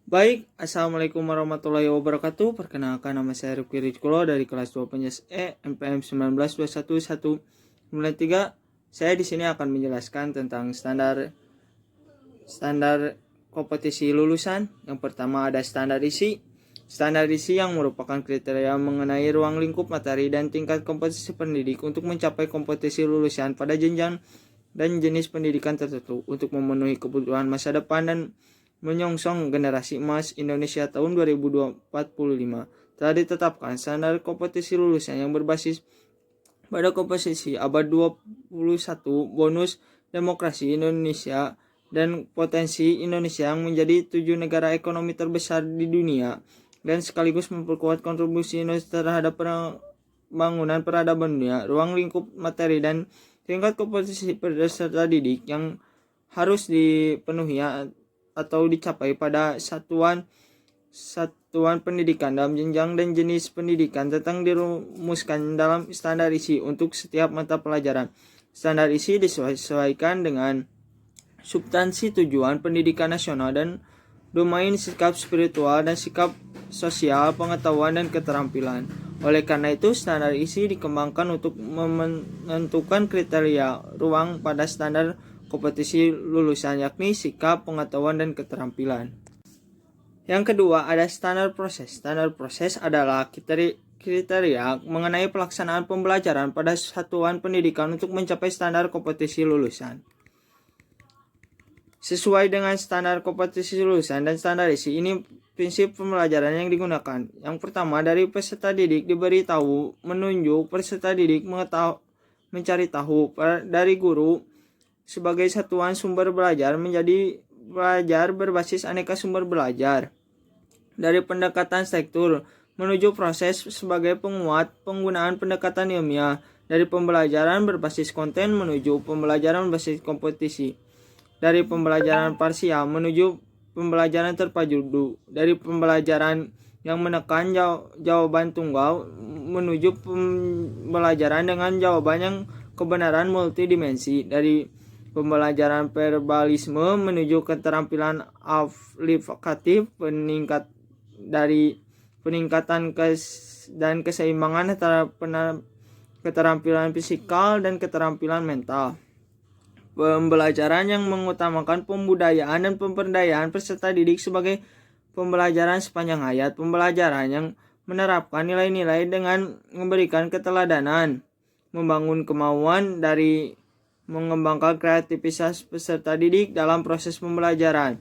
Baik, Assalamualaikum warahmatullahi wabarakatuh. Perkenalkan, nama saya Rifki Rizkulo dari kelas 2 Penjas MPM 19211993. Saya di sini akan menjelaskan tentang standar kompetisi lulusan. Yang pertama ada standar isi. Standar isi yang merupakan kriteria mengenai ruang lingkup materi dan tingkat kompetisi pendidik untuk mencapai kompetisi lulusan pada jenjang dan jenis pendidikan tertentu untuk memenuhi kebutuhan masa depan dan menyongsong generasi emas Indonesia tahun 2045. Telah ditetapkan standar kompetisi lulusan yang berbasis pada komposisi abad 21 bonus demokrasi Indonesia dan potensi Indonesia yang menjadi 7 negara ekonomi terbesar di dunia dan sekaligus memperkuat kontribusi Indonesia terhadap pembangunan peradaban dunia, ruang lingkup materi dan tingkat kompetisi peserta didik yang harus dipenuhi atau dicapai pada satuan pendidikan dalam jenjang dan jenis pendidikan tentang dirumuskan dalam standar isi untuk setiap mata pelajaran. Standar isi disesuaikan dengan substansi tujuan pendidikan nasional dan domain sikap spiritual dan sikap sosial, pengetahuan dan keterampilan. Oleh karena itu, standar isi dikembangkan untuk menentukan kriteria ruang pada standar kompetisi lulusan, yakni sikap, pengetahuan, dan keterampilan. Yang kedua ada standar proses. Standar proses adalah kriteria mengenai pelaksanaan pembelajaran pada satuan pendidikan untuk mencapai standar kompetisi lulusan. Sesuai dengan standar kompetisi lulusan dan standar isi, ini prinsip pembelajaran yang digunakan. Yang pertama, dari peserta didik diberi tahu, menunjuk, peserta didik mencari tahu, dari guru sebagai satuan sumber belajar menjadi belajar berbasis aneka sumber belajar. Dari pendekatan struktur menuju proses sebagai penguat penggunaan pendekatan ilmiah. Dari pembelajaran berbasis konten menuju pembelajaran berbasis kompetisi. Dari pembelajaran parsial menuju pembelajaran terpadu. Dari pembelajaran yang menekan jawaban tunggal menuju pembelajaran dengan jawaban yang kebenaran multidimensi. Dari pembelajaran verbalisme menuju keterampilan aplikatif, dari peningkatan dan keseimbangan antara keterampilan fisikal dan keterampilan mental. Pembelajaran yang mengutamakan pembudayaan dan pemberdayaan peserta didik sebagai pembelajaran sepanjang hayat. Pembelajaran yang menerapkan nilai-nilai dengan memberikan keteladanan, membangun kemauan dari mengembangkan kreativitas peserta didik dalam proses pembelajaran.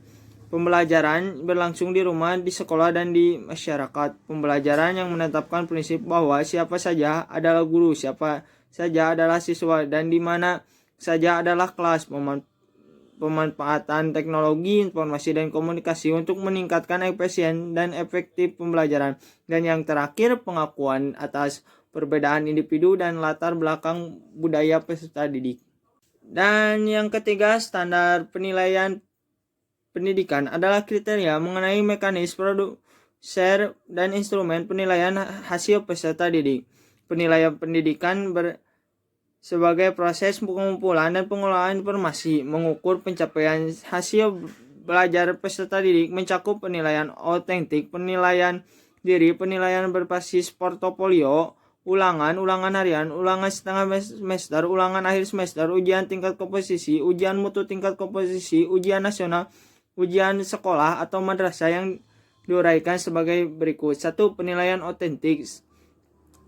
Pembelajaran berlangsung di rumah, di sekolah, dan di masyarakat. Pembelajaran yang menetapkan prinsip bahwa siapa saja adalah guru, siapa saja adalah siswa, dan di mana saja adalah kelas. Pemanfaatan teknologi, informasi, dan komunikasi untuk meningkatkan efisien dan efektif pembelajaran. Dan yang terakhir, pengakuan atas perbedaan individu dan latar belakang budaya peserta didik. Dan yang ketiga, standar penilaian pendidikan adalah kriteria mengenai mekanisme produser dan instrumen penilaian hasil peserta didik. Penilaian pendidikan sebagai proses pengumpulan dan pengelolaan informasi, mengukur pencapaian hasil belajar peserta didik, mencakup penilaian otentik, penilaian diri, penilaian berbasis portofolio, ulangan harian, ulangan setengah semester, ulangan akhir semester, ujian tingkat komposisi, ujian mutu tingkat komposisi, ujian nasional, ujian sekolah atau madrasah yang diuraikan sebagai berikut. 1. Penilaian otentik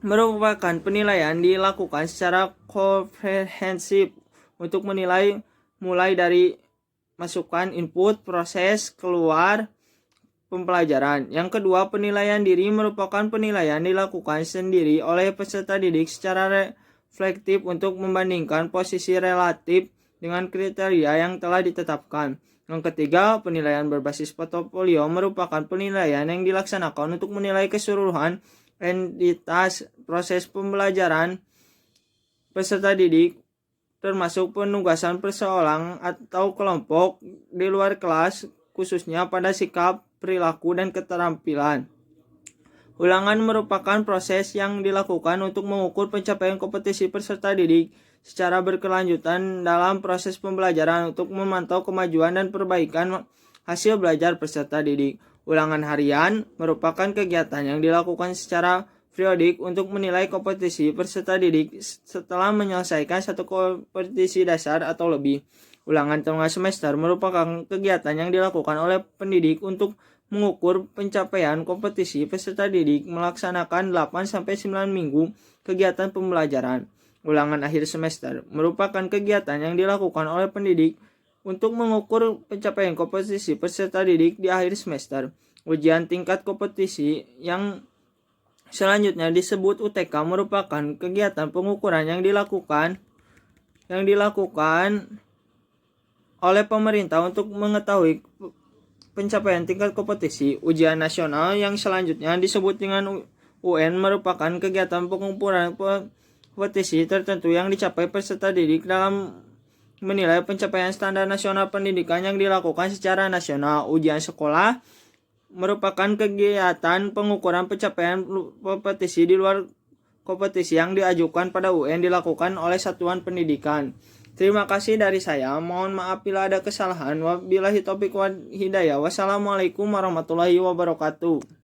merupakan penilaian dilakukan secara komprehensif untuk menilai mulai dari masukan, input, proses, keluar pembelajaran. Yang kedua, penilaian diri merupakan penilaian dilakukan sendiri oleh peserta didik secara reflektif untuk membandingkan posisi relatif dengan kriteria yang telah ditetapkan. Yang ketiga, penilaian berbasis portofolio merupakan penilaian yang dilaksanakan untuk menilai keseluruhan entitas proses pembelajaran peserta didik, termasuk penugasan perseorangan atau kelompok di luar kelas, khususnya pada sikap, perilaku, dan keterampilan. Ulangan merupakan proses yang dilakukan untuk mengukur pencapaian kompetisi peserta didik secara berkelanjutan dalam proses pembelajaran untuk memantau kemajuan dan perbaikan hasil belajar peserta didik. Ulangan harian merupakan kegiatan yang dilakukan secara periodik untuk menilai kompetisi peserta didik setelah menyelesaikan satu kompetisi dasar atau lebih. Ulangan tengah semester merupakan kegiatan yang dilakukan oleh pendidik untuk mengukur pencapaian kompetisi peserta didik melaksanakan 8-9 minggu kegiatan pembelajaran. Ulangan akhir semester merupakan kegiatan yang dilakukan oleh pendidik untuk mengukur pencapaian kompetisi peserta didik di akhir semester. Ujian tingkat kompetisi yang selanjutnya disebut UTK merupakan kegiatan pengukuran yang dilakukan oleh pemerintah untuk mengetahui pencapaian tingkat kompetisi. Ujian nasional yang selanjutnya disebut dengan UN merupakan kegiatan pengukuran kompetisi tertentu yang dicapai peserta didik dalam menilai pencapaian standar nasional pendidikan yang dilakukan secara nasional. Ujian sekolah merupakan kegiatan pengukuran pencapaian kompetisi di luar kompetisi yang diajukan pada UN dilakukan oleh satuan pendidikan. Terima kasih dari saya. Mohon maaf bila ada kesalahan. Wabillahi taufiq wal hidayah. Wassalamualaikum warahmatullahi wabarakatuh.